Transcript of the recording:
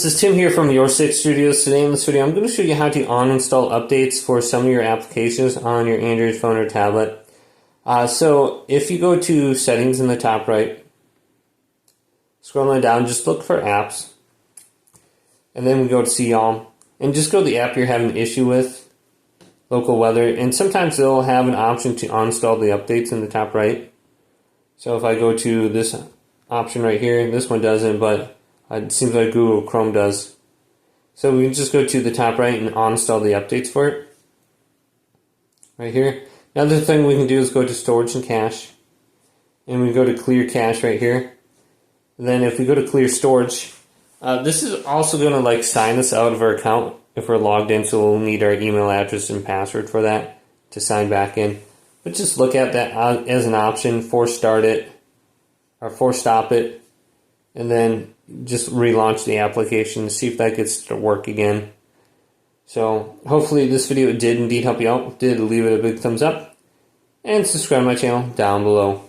This is Tim here from YourSix Studios. Today in this video I'm going to show you how to uninstall updates for some of your applications on your Android phone or tablet. So if you go to settings in the top right, scrolling down, just look for apps, and then we go to see all, and just go to the app you're having an issue with, local weather, and sometimes they'll have an option to uninstall the updates in the top right. So if I go to this option right here, this one doesn't, but it seems like Google Chrome does. So we can just go to the top right and uninstall the updates for it. Right here. Another thing we can do is go to storage and cache. And we go to clear cache right here. And then if we go to clear storage, this is also going to sign us out of our account if we're logged in, so we'll need our email address and password for that to sign back in. But just look at that as an option, force start it or force stop it, and then just relaunch the application to see if that gets to work again. So hopefully this video did indeed help you out. If it did, leave it a big thumbs up and subscribe to my channel down below.